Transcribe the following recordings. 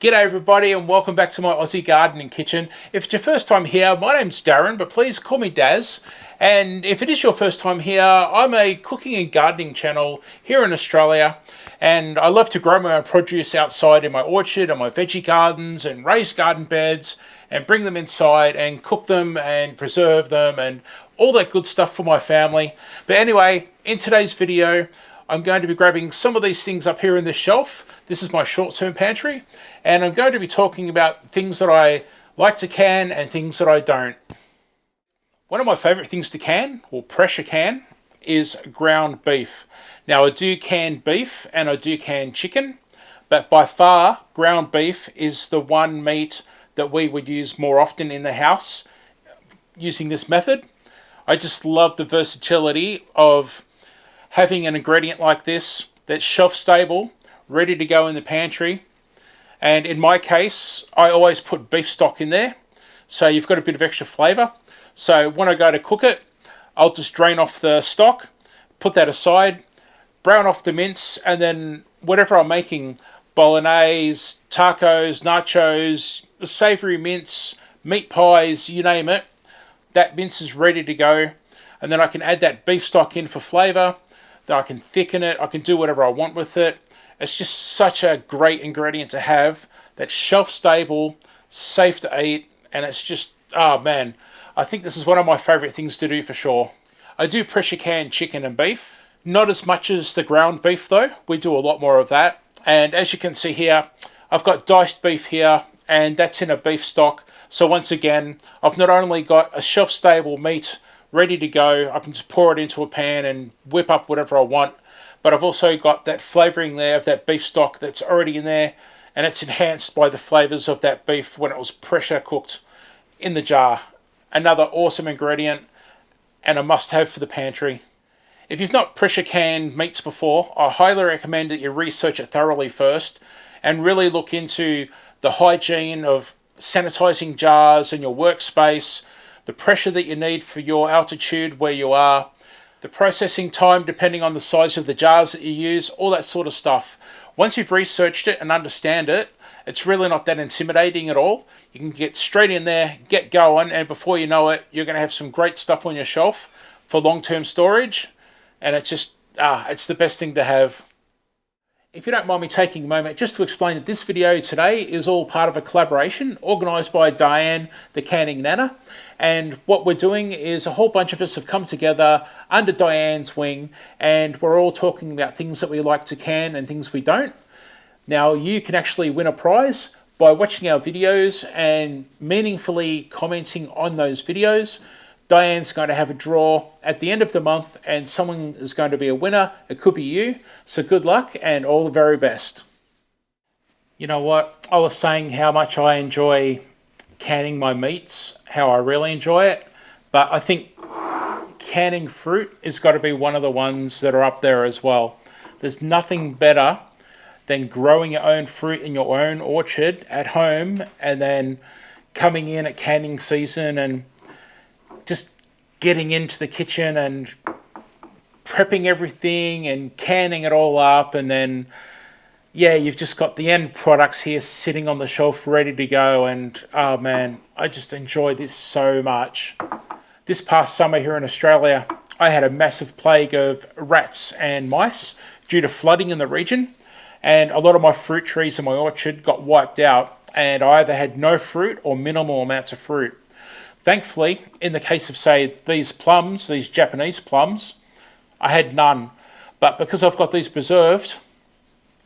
G'day everybody and welcome back to my Aussie garden and kitchen. If it's your first time here, my name's Darren, but please call me Daz. And if it is your first time here, I'm a cooking and gardening channel here in Australia. And I love to grow my own produce outside in my orchard and my veggie gardens and raised garden beds and bring them inside and cook them and preserve them and all that good stuff for my family. But anyway, in today's video, I'm going to be grabbing some of these things up here in this shelf. This is my short-term pantry, and I'm going to be talking about things that I like to can and things that I don't. One of my favorite things to can, or pressure can, is ground beef. Now I do can beef and I do can chicken, but by far ground beef is the one meat that we would use more often in the house using this method. I just love the versatility of having an ingredient like this that's shelf stable, ready to go in the pantry. And in my case, I always put beef stock in there, so you've got a bit of extra flavour. So when I go to cook it, I'll just drain off the stock, put that aside, brown off the mince, and then whatever I'm making, bolognese, tacos, nachos, savoury mince, meat pies, you name it, that mince is ready to go. And then I can add that beef stock in for flavour. Then I can thicken it, I can do whatever I want with it. It's just such a great ingredient to have that's shelf stable, safe to eat, and it's just, oh man, I think this is one of my favourite things to do for sure. I do pressure can chicken and beef, not as much as the ground beef though. We do a lot more of that. And as you can see here, I've got diced beef here, and that's in a beef stock. So once again, I've not only got a shelf stable meat ready to go, I can just pour it into a pan and whip up whatever I want, but I've also got that flavouring there of that beef stock that's already in there, and it's enhanced by the flavours of that beef when it was pressure cooked in the jar. Another awesome ingredient and a must-have for the pantry. If you've not pressure canned meats before, I highly recommend that you research it thoroughly first and really look into the hygiene of sanitising jars in your workspace, the pressure that you need for your altitude where you are, the processing time depending on the size of the jars that you use, all that sort of stuff. Once you've researched it and understand it, it's really not that intimidating at all. You can get straight in there, get going, and before you know it, you're going to have some great stuff on your shelf for long-term storage, and it's just, it's the best thing to have. If you don't mind me taking a moment just to explain that this video today is all part of a collaboration organised by Diane, the Canning Nana. And what we're doing is a whole bunch of us have come together under Diane's wing, and we're all talking about things that we like to can and things we don't. Now you can actually win a prize by watching our videos and meaningfully commenting on those videos. Diane's going to have a draw at the end of the month, and someone is going to be a winner. It could be you. So good luck and all the very best. You know what? I was saying how much I enjoy canning my meats, how I really enjoy it. But I think canning fruit has got to be one of the ones that are up there as well. There's nothing better than growing your own fruit in your own orchard at home and then coming in at canning season and just getting into the kitchen and prepping everything and canning it all up, and then yeah, you've just got the end products here sitting on the shelf ready to go. And oh man, I just enjoy this so much. This past summer here in Australia, I had a massive plague of rats and mice due to flooding in the region, and a lot of my fruit trees in my orchard got wiped out, and I either had no fruit or minimal amounts of fruit. Thankfully, in the case of, say, these plums, these Japanese plums, I had none. But because I've got these preserved,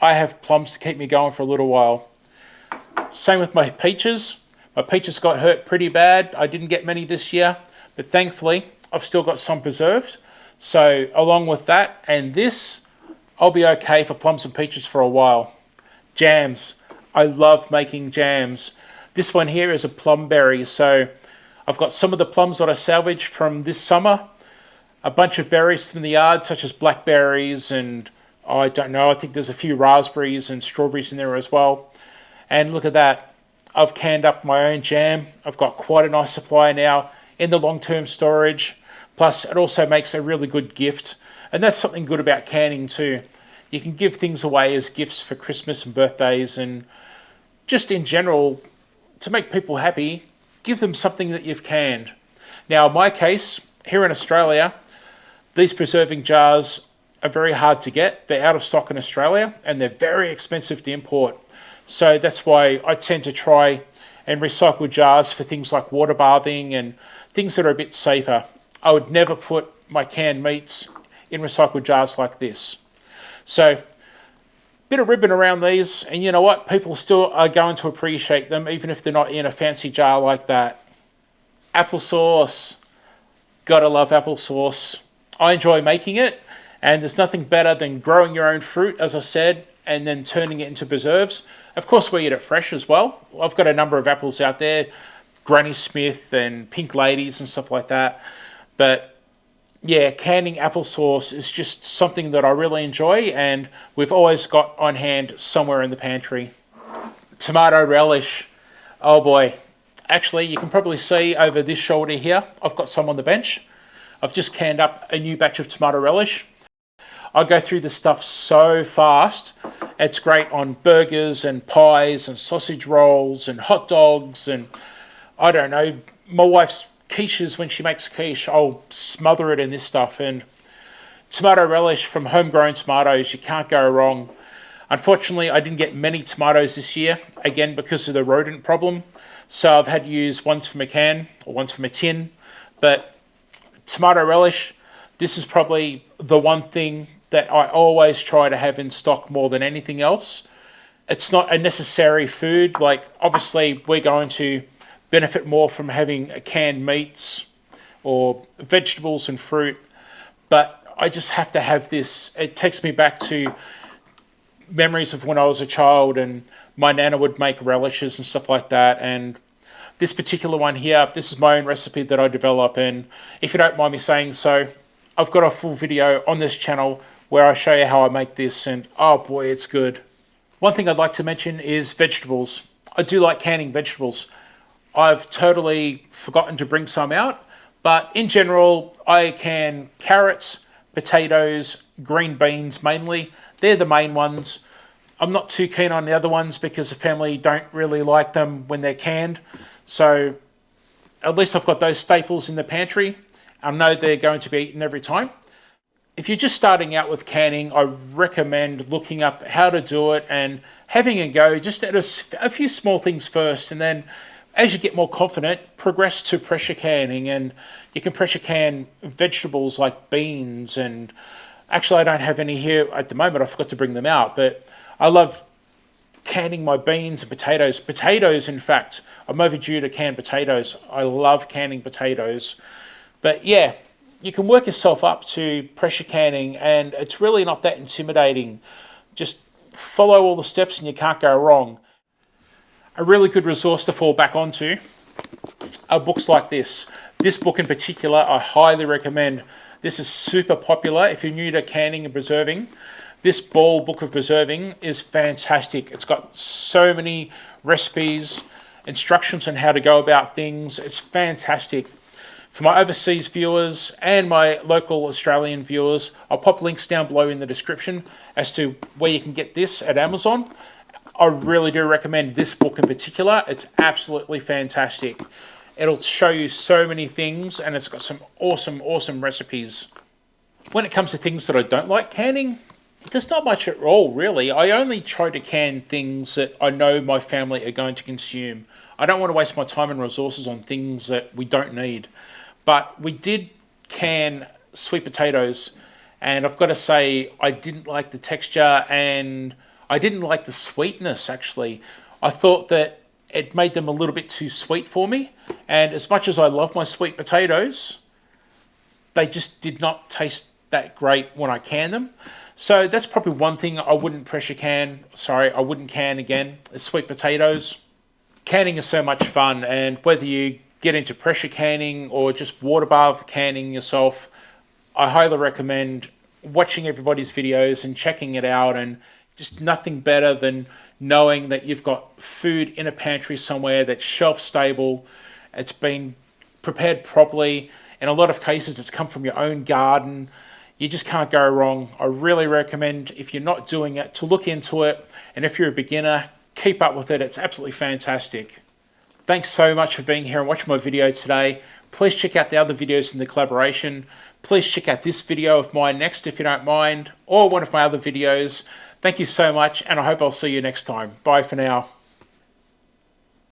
I have plums to keep me going for a little while. Same with my peaches. My peaches got hurt pretty bad. I didn't get many this year, but thankfully, I've still got some preserved. So along with that and this, I'll be okay for plums and peaches for a while. Jams. I love making jams. This one here is a plum berry, so I've got some of the plums that I salvaged from this summer, a bunch of berries from the yard, such as blackberries and, I don't know, I think there's a few raspberries and strawberries in there as well. And look at that. I've canned up my own jam. I've got quite a nice supply now in the long-term storage. Plus, it also makes a really good gift. And that's something good about canning too. You can give things away as gifts for Christmas and birthdays, and just in general, to make people happy, give them something that you've canned. Now, in my case, here in Australia, these preserving jars are very hard to get. They're out of stock in Australia and they're very expensive to import. So that's why I tend to try and recycle jars for things like water bathing and things that are a bit safer. I would never put my canned meats in recycled jars like this. So, bit of ribbon around these, and you know what? People still are going to appreciate them, even if they're not in a fancy jar like that. Applesauce. Gotta love applesauce. I enjoy making it, and there's nothing better than growing your own fruit, as I said, and then turning it into preserves. Of course, we eat it fresh as well. I've got a number of apples out there, Granny Smith and Pink Ladies and stuff like that. But yeah, canning applesauce is just something that I really enjoy, and we've always got on hand somewhere in the pantry. Tomato relish. Oh boy. Actually, you can probably see over this shoulder here, I've got some on the bench. I've just canned up a new batch of tomato relish. I go through this stuff so fast. It's great on burgers and pies and sausage rolls and hot dogs, and I don't know, my wife's quiches, when she makes quiche, I'll smother it in this stuff. And tomato relish from homegrown tomatoes, you can't go wrong. Unfortunately, I didn't get many tomatoes this year, again because of the rodent problem. So I've had to use ones from a can or ones from a tin. But tomato relish, this is probably the one thing that I always try to have in stock more than anything else. It's not a necessary food. Like, obviously, we're going to benefit more from having canned meats or vegetables and fruit, but I just have to have this. It takes me back to memories of when I was a child and my nana would make relishes and stuff like that. And this particular one here, this is my own recipe that I develop, and if you don't mind me saying so, I've got a full video on this channel where I show you how I make this, and oh boy, it's good. One thing I'd like to mention is vegetables. I do like canning vegetables. I've totally forgotten to bring some out, but in general, I can carrots, potatoes, green beans mainly. They're the main ones. I'm not too keen on the other ones because the family don't really like them when they're canned. So at least I've got those staples in the pantry. I know they're going to be eaten every time. If you're just starting out with canning, I recommend looking up how to do it and having a go just at a few small things first, and then as you get more confident, progress to pressure canning, and you can pressure can vegetables like beans, and actually I don't have any here at the moment, I forgot to bring them out, but I love canning my beans and potatoes. Potatoes, in fact, I'm overdue to can potatoes. I love canning potatoes. But yeah, you can work yourself up to pressure canning, and it's really not that intimidating. Just follow all the steps and you can't go wrong. A really good resource to fall back onto are books like this. This book in particular, I highly recommend. This is super popular if you're new to canning and preserving. This Ball Book of Preserving is fantastic. It's got so many recipes, instructions on how to go about things. It's fantastic. For my overseas viewers and my local Australian viewers, I'll pop links down below in the description as to where you can get this at Amazon. I really do recommend this book in particular. It's absolutely fantastic. It'll show you so many things, and it's got some awesome recipes. When it comes to things that I don't like canning, there's not much at all, really. I only try to can things that I know my family are going to consume. I don't want to waste my time and resources on things that we don't need. But we did can sweet potatoes, and I've got to say I didn't like the texture, and I didn't like the sweetness, actually. I thought that it made them a little bit too sweet for me, and as much as I love my sweet potatoes, they just did not taste that great when I canned them. So that's probably one thing I wouldn't I wouldn't can again, is sweet potatoes. Canning is so much fun, and whether you get into pressure canning or just water bath canning yourself, I highly recommend watching everybody's videos and checking it out, and just nothing better than knowing that you've got food in a pantry somewhere that's shelf stable, it's been prepared properly. In a lot of cases, it's come from your own garden. You just can't go wrong. I really recommend, if you're not doing it, to look into it. And if you're a beginner, Keep up with it. It's absolutely fantastic. Thanks so much for being here and watching my video today. Please check out the other videos in the collaboration. Please check out this video of mine next if you don't mind, or one of my other videos. Thank you so much, and I hope I'll see you next time. Bye for now.